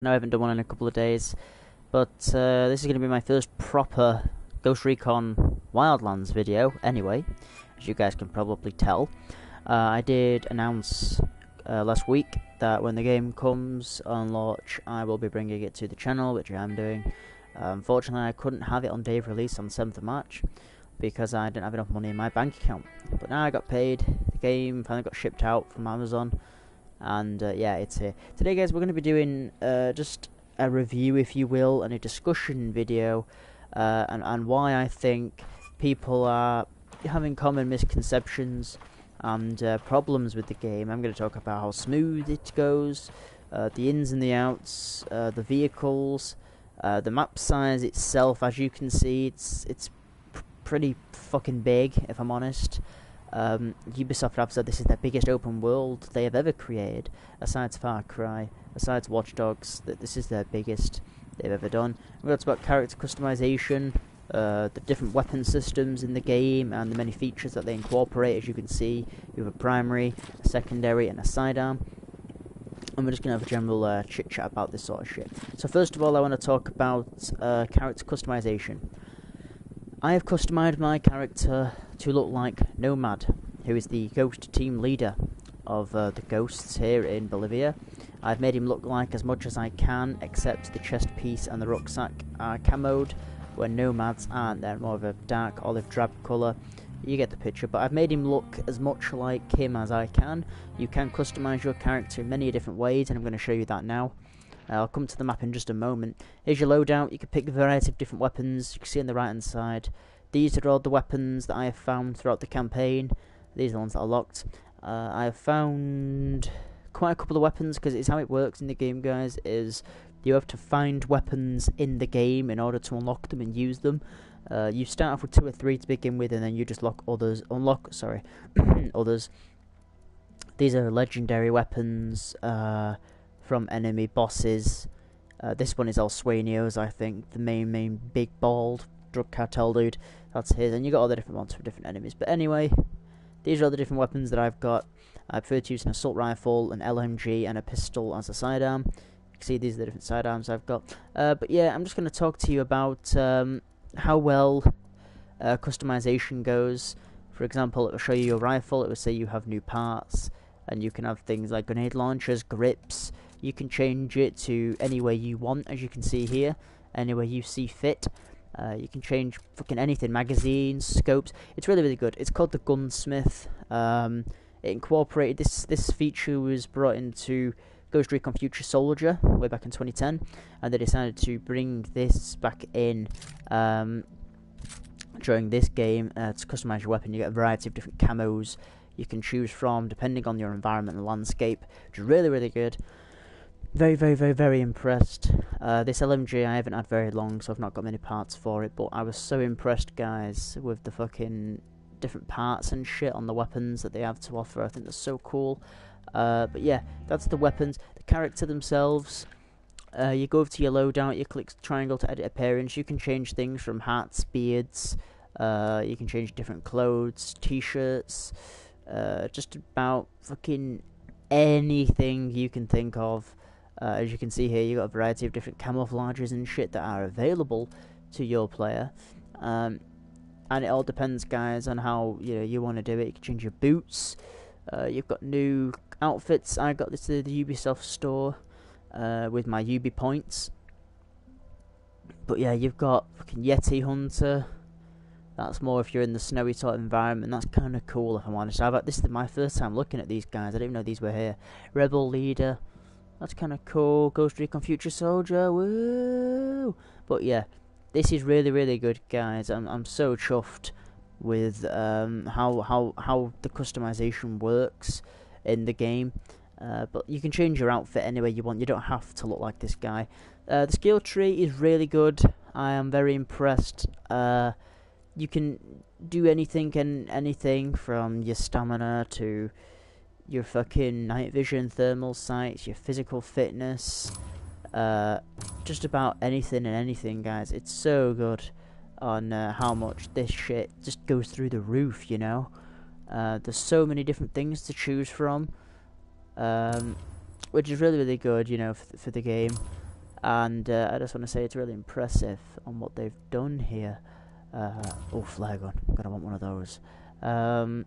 know I haven't done one in a couple of days, but this is going to be my first proper Ghost Recon Wildlands video, anyway, as you guys can probably tell. I did announce last week that when the game comes on launch, I will be bringing it to the channel, which I am doing. Unfortunately, I couldn't have it on day of release on 7th of March, because I didn't have enough money in my bank account. But now I got paid, the game finally got shipped out from Amazon, and yeah, it's here. Today, guys, we're going to be doing just a review, if you will, and a discussion video, and why I think people are having common misconceptions and problems with the game. I'm going to talk about how smooth it goes, the ins and the outs, the vehicles, the map size itself. As you can see, it's pretty fucking big, if I'm honest. Ubisoft have said this is their biggest open world they have ever created, aside Far Cry, aside Watch Dogs, that this is their biggest they've ever done. We've got about character customization, the different weapon systems in the game, and the many features that they incorporate. As you can see, you have a primary, a secondary, and a sidearm. And we're just going to have a general chit-chat about this sort of shit. So first of all, I want to talk about character customization. I have customized my character to look like Nomad, who is the ghost team leader of the ghosts here in Bolivia. I've made him look like as much as I can, except the chest piece and the rucksack are camoed, where Nomads aren't. They're more of a dark olive drab colour. You get the picture, but I've made him look as much like him as I can. You can customise your character in many different ways, and I'm going to show you that now. I'll come to the map in just a moment. Here's your loadout. You can pick a variety of different weapons. You can see on the right hand side. These are all the weapons that I have found throughout the campaign. These are the ones that are locked. I have found quite a couple of weapons, because it's how it works in the game, guys, is you have to find weapons in the game in order to unlock them and use them. You start off with 2 or 3 to begin with, and then you just unlock others. These are legendary weapons from enemy bosses. This one is El Sueños, I think, the main big bald drug cartel dude. That's his, and you got all the different ones for different enemies. But anyway, these are all the different weapons that I've got. I prefer to use an assault rifle, an LMG, and a pistol as a sidearm. You can see these are the different sidearms I've got. But yeah, I'm just going to talk to you about how well customization goes. For example, it will show you your rifle. It will say you have new parts, and you can have things like grenade launchers, grips. You can change it to any way you want, as you can see here, any way you see fit. You can change fucking anything, magazines, scopes. It's really, really good. It's called the Gunsmith. It incorporated this feature was brought into Ghost Recon Future Soldier way back in 2010, and they decided to bring this back in during this game to customize your weapon. You get a variety of different camos you can choose from depending on your environment and landscape, which is really, really good. Very, very, very, very impressed. This LMG I haven't had very long, so I've not got many parts for it, but I was so impressed, guys, with the fucking different parts and shit on the weapons that they have to offer. I think that's so cool. But yeah, that's the weapons. The character themselves, you go over to your loadout, you click triangle to edit appearance. You can change things from hats, beards, you can change different clothes, t-shirts, just about fucking anything you can think of. As you can see here, you got a variety of different camouflages and shit that are available to your player, and it all depends, guys, on how you want to do it. You can change your boots. You've got new outfits. I got this to the Ubisoft store with my Ubi points. But yeah, you've got fucking Yeti Hunter. That's more if you're in the snowy sort of environment. That's kind of cool, if I'm honest. This is my first time looking at these guys. I didn't even know these were here. Rebel Leader. That's kind of cool. Ghost Recon Future Soldier. Woo! But yeah, this is really, really good, guys. I'm so chuffed with how the customization works in the game. But you can change your outfit any way you want. You don't have to look like this guy. The skill tree is really good. I am very impressed. You can do anything and anything from your stamina to your fucking night vision, thermal sights, your physical fitness, just about anything and anything, guys. It's so good on how much this shit just goes through the roof, you know. There's so many different things to choose from. which is really, really good, you know, for the game. and I just want to say it's really impressive on what they've done here. Oh, flare gun, I'm gonna want one of those. Oh,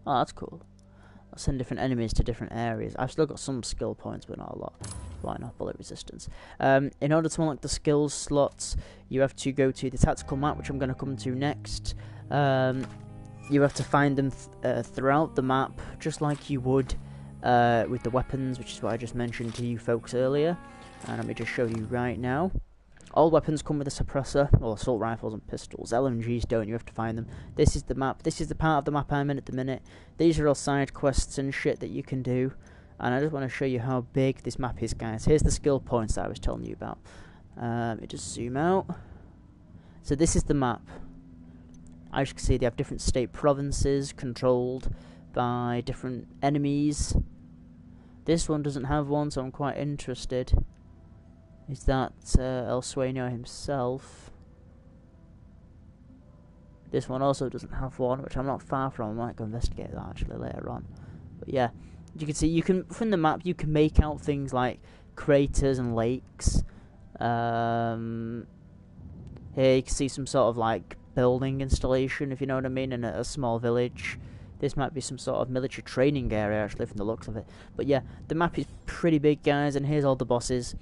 that's cool. I'll send different enemies to different areas. I've still got some skill points, but not a lot. Why not? Bullet resistance. In order to unlock the skills slots, you have to go to the tactical map, which I'm going to come to next. You have to find them throughout the map, just like you would with the weapons, which is what I just mentioned to you folks earlier. And let me just show you right now. All weapons come with a suppressor, or assault rifles and pistols. LMGs don't, you have to find them. This is the map, this is the part of the map I'm in at the minute. These are all side quests and shit that you can do. And I just want to show you how big this map is, guys. Here's the skill points that I was telling you about. Let me just zoom out. So this is the map. As you can see, they have different state provinces controlled by different enemies. This one doesn't have one, so I'm quite interested. Is that El Sueño himself? This one also doesn't have one, which I'm not far from. I might go investigate that actually later on. But yeah, you can see, you can from the map you can make out things like craters and lakes. Here you can see some sort of like building installation, if you know what I mean, in a small village. This might be some sort of military training area actually from the looks of it. But yeah, the map is pretty big, guys, and here's all the bosses.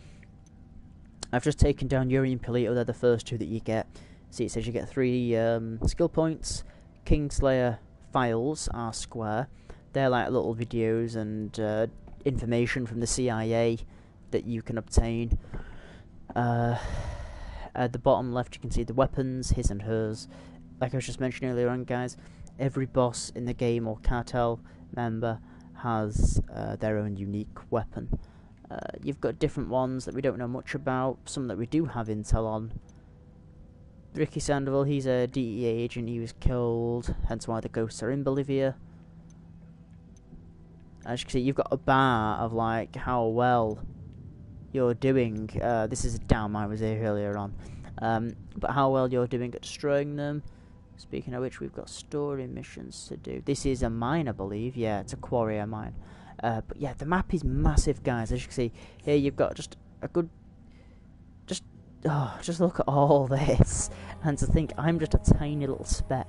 I've just taken down Yuri and Polito, they're the first two that you get. See, it says you get 3 skill points. Kingslayer files are square. They're like little videos and information from the CIA that you can obtain. At the bottom left you can see the weapons, his and hers. Like I was just mentioning earlier on, guys, every boss in the game or cartel member has their own unique weapon. You've got different ones that we don't know much about, some that we do have intel on. Ricky Sandoval, he's a DEA agent, he was killed, hence why the ghosts are in Bolivia. As you can see, you've got a bar of like how well you're doing. This is a dam I was here earlier on. But how well you're doing at destroying them. Speaking of which, we've got story missions to do. This is a mine, I believe. Yeah, it's a quarry, a mine. But yeah, the map is massive, guys. As you can see, here you've got just a good... Just look at all this. And to think, I'm just a tiny little speck.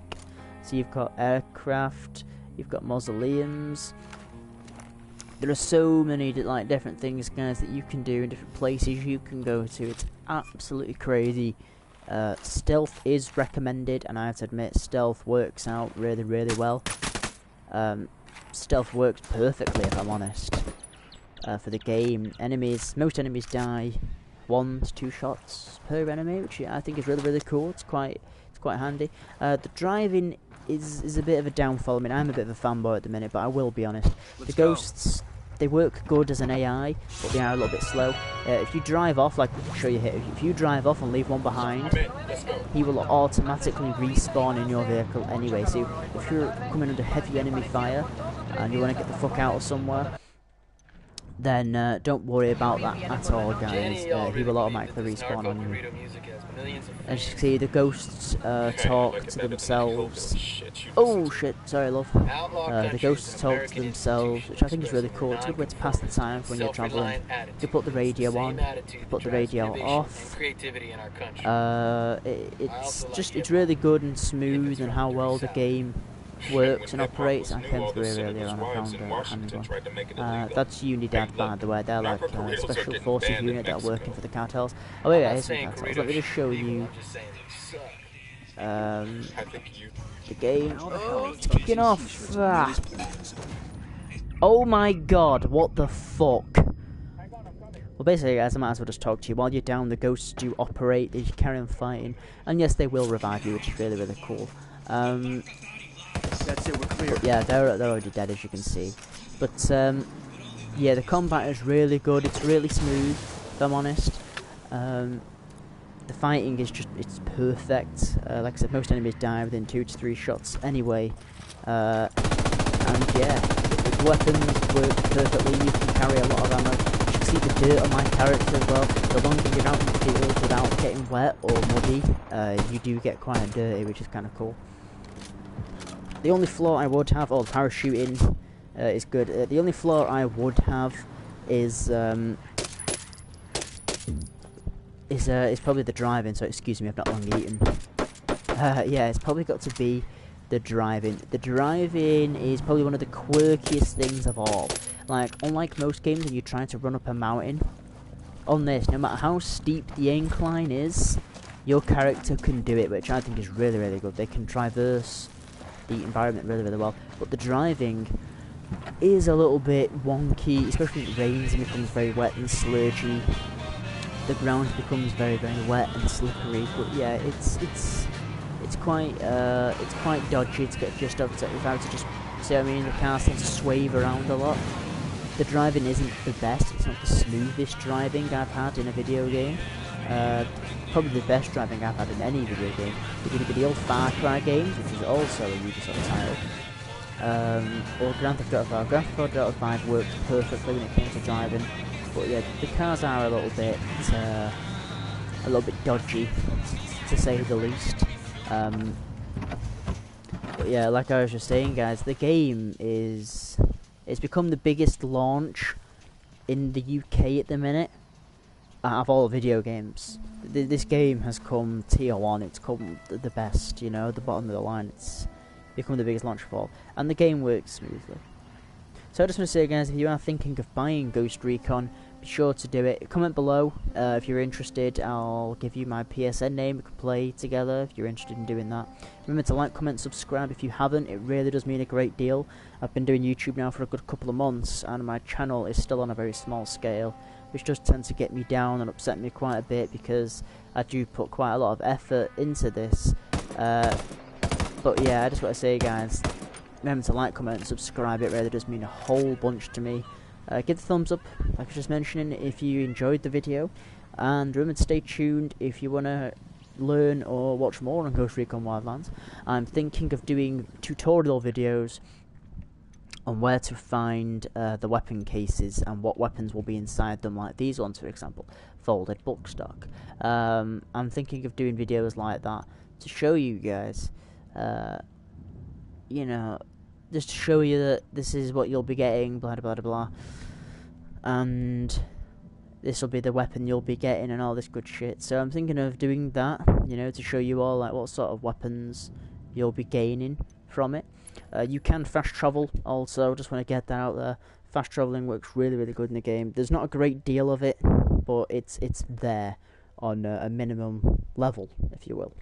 So you've got aircraft, you've got mausoleums. There are so many like different things, guys, that you can do in different places you can go to. It's absolutely crazy. Stealth is recommended, and I have to admit, stealth works out really, really well. Stealth works perfectly, if I'm honest, for the game. Most enemies die 1 to 2 shots per enemy, which I think is really, really cool. It's quite handy. The driving is a bit of a downfall. I mean, I'm a bit of a fanboy at the minute, but I will be honest. The ghosts, they work good as an AI, but they are a little bit slow. If you drive off, like I'll show you here, if you drive off and leave one behind, he will automatically respawn in your vehicle anyway. So if you're coming under heavy enemy fire and you want to get the fuck out of somewhere, then don't worry about that at all, guys. He will automatically respawn on you. As you can see, the ghosts talk to themselves. Oh shit, sorry love. The ghosts talk to themselves, which I think is really cool. It's a good way to pass the time when you're travelling. You put the radio on, you put the radio off. It's really good and smooth, and how well the game works and operates. I came through here earlier on, I found a handgun. That's Unidad, by the way. They're like a special forces unit that are working for the cartels. Oh wait, here's some cartels. Let me just show you the game. Oh, it's kicking off. Oh my god, what the fuck? Well, basically, guys, I might as well just talk to you. While you're down, the ghosts do operate, they carry on fighting, and yes, they will revive you, which is really, really cool. That's it, we're clear. Yeah, they're already dead, as you can see. But yeah, the combat is really good. It's really smooth, if I'm honest. The fighting is it's perfect. Like I said, most enemies die within 2 to 3 shots anyway. And yeah, the weapons work perfectly. You can carry a lot of ammo. You can see the dirt on my character as well. The longer you're out in the field without getting wet or muddy, you do get quite dirty, which is kind of cool. The only flaw I would have, parachuting is good. The only flaw I would have is probably the driving. So excuse me, I've not long eaten. Yeah, it's probably got to be the driving. The driving is probably one of the quirkiest things of all. Like, unlike most games when you're trying to run up a mountain, on this, no matter how steep the incline is, your character can do it, which I think is really, really good. They can traverse the environment really, really well. But the driving is a little bit wonky, especially when it rains and becomes very wet and sludgy. The ground becomes very, very wet and slippery. But yeah, it's quite dodgy to get just up to. If I were to just see what I mean, the cars tend to swave around a lot. The driving isn't the best. It's not the smoothest driving I've had in a video game. Probably the best driving I've had in any video game. It would be the old Far Cry games, which is also a Ubisoft title. Or Grand Theft Auto 5. Grand Theft Auto 5 works perfectly when it comes to driving. But yeah, the cars are a little bit dodgy, to say the least. But yeah, like I was just saying, guys, the game it's become the biggest launch in the UK at the minute out of all video games. This game has come tier 1, it's come the best, you know, the bottom of the line. It's become the biggest launch of all, and the game works smoothly. So I just want to say, guys, if you are thinking of buying Ghost Recon, be sure to do it. Comment below if you're interested. I'll give you my PSN name. We can play together if you're interested in doing that. Remember to like, comment, subscribe if you haven't. It really does mean a great deal. I've been doing YouTube now for a good couple of months, and my channel is still on a very small scale, which does tend to get me down and upset me quite a bit, because I do put quite a lot of effort into this. But yeah, I just want to say, guys, remember to like, comment, and subscribe. It really does mean a whole bunch to me. Give the thumbs up, like I was just mentioning, if you enjoyed the video, and remember to stay tuned if you want to learn or watch more on Ghost Recon Wildlands. I'm thinking of doing tutorial videos on where to find the weapon cases and what weapons will be inside them, like these ones, for example, folded bulk stock. I'm thinking of doing videos like that to show you guys, you know, just to show you that this is what you'll be getting, blah blah blah blah, and this will be the weapon you'll be getting and all this good shit. So I'm thinking of doing that, you know, to show you all like what sort of weapons you'll be gaining from it. You can fast travel also, just want to get that out there. Fast traveling works really, really good in the game. There's not a great deal of it, but it's there on a minimum level, if you will.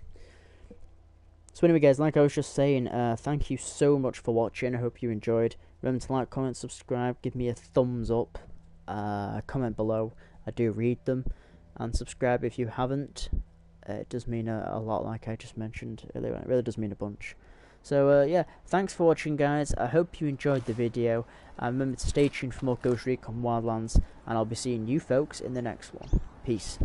So anyway, guys, like I was just saying, thank you so much for watching. I hope you enjoyed. Remember to like, comment, subscribe, give me a thumbs up, comment below. I do read them, and subscribe if you haven't. It does mean a lot, like I just mentioned earlier. It really does mean a bunch. So yeah, thanks for watching, guys. I hope you enjoyed the video, and remember to stay tuned for more Ghost Recon Wildlands, and I'll be seeing you folks in the next one. Peace.